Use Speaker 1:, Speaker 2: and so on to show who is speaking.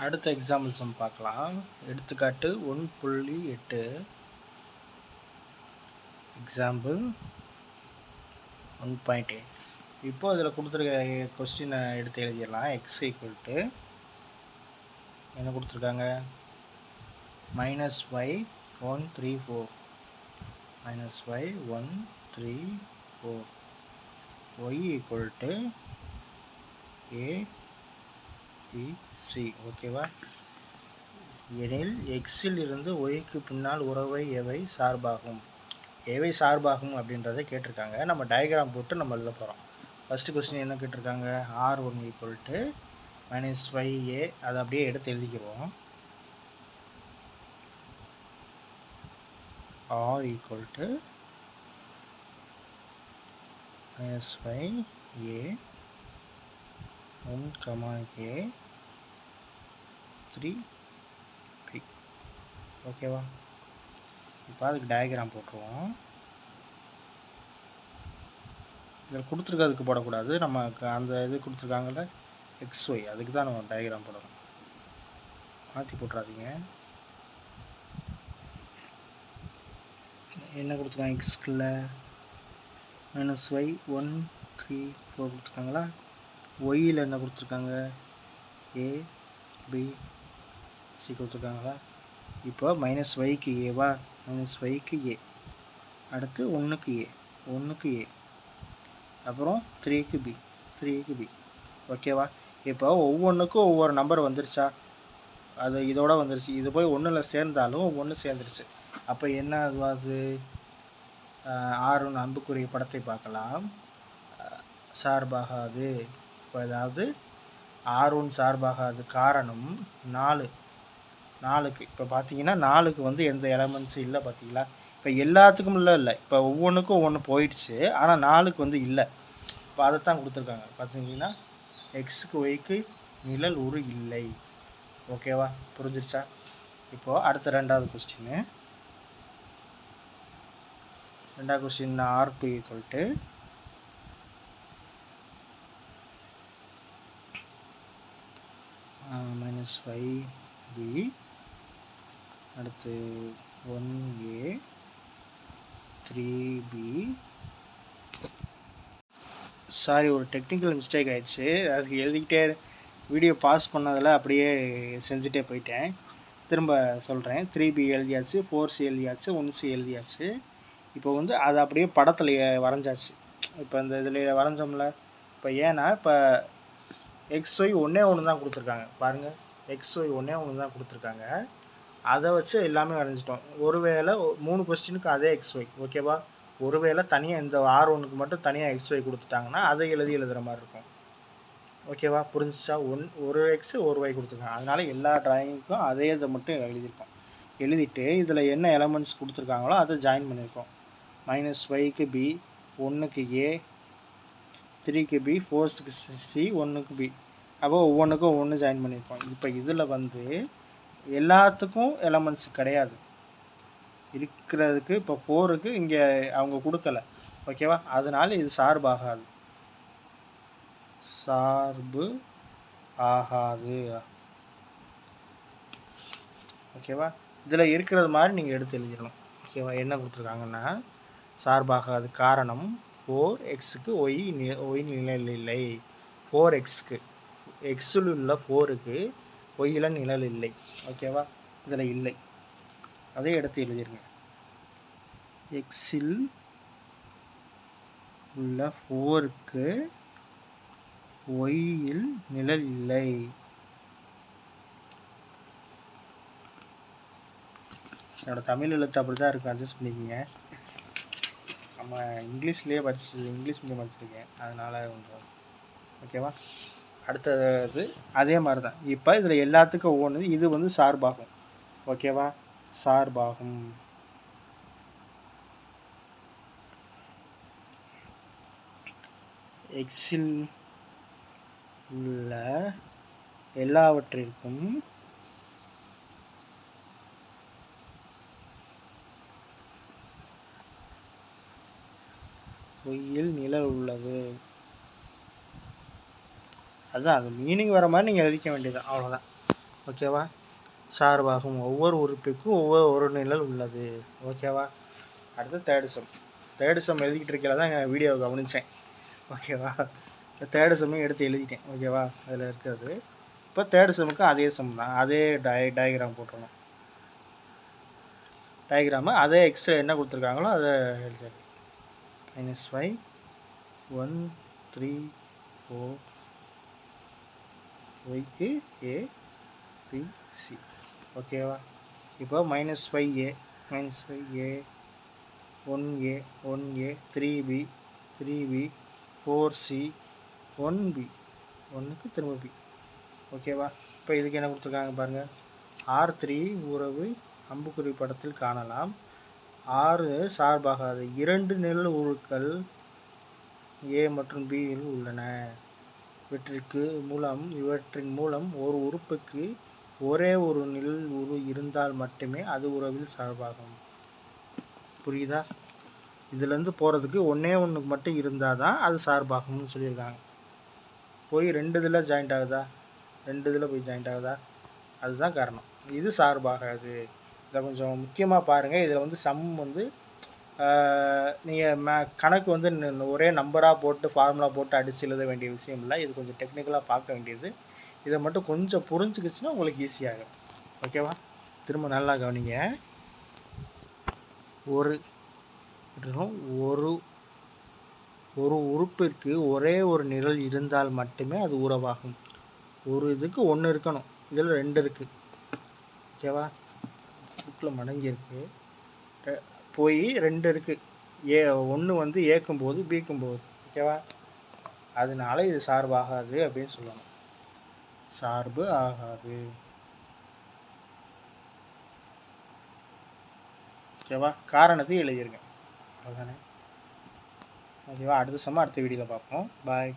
Speaker 1: அடுத்த எக்ஸாம்பிள்ஸ் நம்ம பார்க்கலாம். எடுத்துக்காட்டு 1.8. எக்ஸாம்பிள் 1.8. இப்போ இதில் கொடுத்துருக்க கொஸ்டினை எடுத்து எழுதிடலாம். எக்ஸ் ஈக்குவல் டு என்ன கொடுத்துருக்காங்க, -y134 -y134 y equal to ABC. ஓகேவா? எனில் எக்ஸில் இருந்து ஒய்க்கு பின்னால் உறவை எவை சார்பாகும், எவை சார்பாகும் அப்படின்றத கேட்டிருக்காங்க. நம்ம டயக்ராம் போட்டு நம்ம எழுத போகிறோம். ஃபஸ்ட்டு கொஸ்டின் என்ன கேட்டிருக்காங்க, R1 ஈக்குவல் டு -YA. அதை அப்படியே எடுத்து எழுதிக்கிறோம். R equal to -YA 1, A 3B. ஓகேவா? இப்போ அதுக்கு டயக்ராம் போட்டுருவோம். இதில் கொடுத்துருக்கிறதுக்கு போடக்கூடாது, நமக்கு அந்த இது கொடுத்துருக்காங்கல்ல XY, அதுக்கு தான் நம்ம டயக்ராம் போடணும். மாற்றி போட்டுறாதீங்க. என்ன கொடுத்துருக்காங்க, எக்ஸ்கில் -y134 கொடுத்துருக்காங்களா, ஒய்யில் என்ன கொடுத்துருக்காங்க, ABC கொடுத்துருக்காங்களா. இப்போ -yக்கு ஏவா, -yக்கு A, அடுத்து 1க்கு A, அப்புறம் 3க்கு B. ஓகேவா? இப்போ ஒவ்வொன்றுக்கும் ஒவ்வொரு நம்பர் வந்துருச்சா, அது இதோட வந்துருச்சு. இது போய் ஒன்றில் சேர்ந்தாலும் ஒன்று சேர்ந்துருச்சு. அப்போ என்ன அதுவாது, R1 அம்புக்குரிய படத்தை பார்க்கலாம், சார்பாகாது. இப்போ அதாவது R1 சார்பாகாது காரணம் 4க்கு. இப்போ பார்த்தீங்கன்னா 4க்கு வந்து எந்த எலமெண்ட்ஸும் இல்லை. பார்த்தீங்களா? இப்போ எல்லாத்துக்கும் இல்லை, இப்போ ஒவ்வொன்றுக்கும் ஒவ்வொன்று போயிடுச்சு. ஆனால் 4க்கு வந்து இல்லை. இப்போ அதைத்தான் கொடுத்துருக்காங்க. பார்த்தீங்கன்னா எக்ஸுக்கு ஒய்க்கு நிழல் உரு இல்லை. ஓகேவா? புரிஞ்சிருச்சா? இப்போது அடுத்த ரெண்டாவது question R2 equal to -5B, அடுத்து 1A 3B. சாரி, ஒரு டெக்னிக்கல் மிஸ்டேக் ஆயிடுச்சு. அதுக்கு எழுதிக்கிட்டே வீடியோ பாஸ் பண்ணதில் அப்படியே செஞ்சுட்டே போயிட்டேன். திரும்ப சொல்கிறேன். 3B எழுதியாச்சு, 4C எழுதியாச்சு, 1C எழுதியாச்சு. இப்போ வந்து அது அப்படியே படத்தில் வரைஞ்சாச்சு. இப்போ இந்த இதில் வரைஞ்சோம்ல. இப்போ ஏன்னா இப்போ XY ஒன்றே தான் கொடுத்துருக்காங்க. பாருங்கள், XY ஒன்றே தான் கொடுத்துருக்காங்க. அதை வச்சு எல்லாமே வரைஞ்சிட்டோம். ஒருவேளை 3 கொஸ்டினுக்கு அதே XY. ஓகேவா? ஒருவேளை தனியாக இந்த R1க்கு மட்டும் தனியாக XY கொடுத்துட்டாங்கன்னா அதை எழுதுகிற மாதிரி இருக்கும். ஓகேவா? புரிஞ்சிச்சா? ஒரு எக்ஸ் ஒரு ஒய் கொடுத்துருக்காங்க. அதனால் எல்லா ட்ராயிங்க்கும் அதே இதை மட்டும் எழுதியிருக்கோம். எழுதிட்டு இதில் என்ன எலமெண்ட்ஸ் கொடுத்துருக்காங்களோ அதை ஜாயின் பண்ணியிருக்கோம். -yக்கு B, 1க்கு A, 3க்கு B, 4க்கு C, 1க்கு B. அப்போ ஒவ்வொன்றுக்கும் ஒவ்வொன்று ஜாயின் பண்ணியிருக்கோம். இப்போ இதில் வந்து எல்லாத்துக்கும் எலமெண்ட்ஸ் கிடையாது இருக்கிறதுக்கு. இப்போ 4க்கு இங்கே அவங்க கொடுக்கல. ஓகேவா? அதனால இது சார்பாகாது. ஓகேவா? இதில் இருக்கிறது மாதிரி நீங்கள் எடுத்து எழுதிடணும். ஓகேவா? என்ன கொடுத்துருக்காங்கன்னா சார்பாகாது காரணம் 4xக்கு ஒய் நிழல் இல்லை. 4xக்கு எக்ஸில் உள்ள 4க்கு ஒய்யில் நிழல் இல்லை. ஓகேவா? இதில் இல்லை, அதை எடுத்து எழுதிருங்க. எக்ஸில் உள்ள 4க்கு ஒய்யில் நிழல் இல்லை. என்னோட தமிழ் எழுத்து அப்படி தான் இருக்கும், அட்ஜஸ்ட் பண்ணிக்கோங்க. நம்ம இங்கிலீஷ் மீடியம் படிச்சிருக்கேன், அதனால் கொஞ்சம். ஓகேவா? அடுத்தது அதே மாதிரி தான். இப்போ இதில் எல்லாத்துக்கும் ஒவ்வொன்று, இது வந்து சார்பாகும். ஓகேவா? சார்பாகும். எக்ஸில் உள்ள எல்லாவற்றிற்கும் ஒய்யில் நிழல் உள்ளது. அதுதான் அது மீனிங் வர மாதிரி நீங்கள் எழுதிக்க வேண்டியது, அவ்வளோதான். ஓகேவா? சார்பாகும் ஒவ்வொரு உறுப்பிற்கும் ஒரு நிழல் உள்ளது. ஓகேவா? அடுத்து தேர்டு சம் எழுதிக்கிட்டு இருக்கையில தான் எங்கள் வீடியோவை கவனித்தேன். ஓகேவா? தேர்டு சம்மையும் எடுத்து எழுதிட்டேன். ஓகேவா? அதில் இருக்கிறது. இப்போ தேர்டு சம்முக்கு அதே சம் தான். அதே டயக்ராம் போட்டுருணும். டயக்ராமு அதே எக்ஸ்ட்ரா என்ன கொடுத்துருக்காங்களோ அதை எழுதிடுறேன். -5 1 3 4 ஒய்க்கு A B C. ஓகேவா? இப்போ -5A 1A 1A 3B 3B 4C 1B 1க்கு திரும்ப B. ஓகேவா? இப்போ இதுக்கு என்ன கொடுத்துருக்காங்க பாருங்கள். R3 உறவு அம்புக்குறி படத்தில் காணலாம். 6 சார்பாகாது 2 நிழல் உருக்கள் A மற்றும் B இல் உள்ளன. இவற்றின் மூலம் ஒரு உறுப்புக்கு ஒரே ஒரு நிழல் உரு இருந்தால் மட்டுமே அது உறவில் சார்பாகும். புரியுதா? இதுலேருந்து போகிறதுக்கு ஒன்றுக்கு மட்டும் இருந்தால் தான் அது சார்பாகும்னு சொல்லியிருக்காங்க. போய் 2 இதில் ஜாயிண்ட் ஆகுதா? 2 இதில் போய் ஜாயிண்ட் ஆகுதா? அதுதான் காரணம். இது சார்பாகாது. இதை கொஞ்சம் முக்கியமாக பாருங்கள். இதில் வந்து சம் வந்து நீங்கள் கணக்கு வந்து ஒரே நம்பராக போட்டு ஃபார்முலா போட்டு அடித்து எழுத வேண்டிய விஷயம் இல்லை. இது கொஞ்சம் டெக்னிக்கலாக பார்க்க வேண்டியது. இதை மட்டும் கொஞ்சம் புரிஞ்சுக்கிச்சுன்னா உங்களுக்கு ஈஸியாகும். ஓகேவா? திரும்ப நல்லா கவனிங்க. ஒரு உறுப்பிற்கு ஒரே ஒரு நிழல் இருந்தால் மட்டுமே அது உறவாகும். ஒரு இதுக்கு 1 இருக்கணும். இதில் 2 இருக்குது. ஓகேவா? புக்கில் மடங்கியிருக்கு. போய் 2 இருக்குது. 1 வந்து ஏக்கும் போது பிக்கும் போது. ஓகேவா? அதனால இது சார்பாகாது அப்படின்னு சொல்லணும். சார்பு ஆகாது. ஓகேவா? காரணத்தை எழுதிருங்க. அவ்வளோதானே? ஓகேவா? அடுத்த வீடியோவில் பார்ப்போம். பாய்.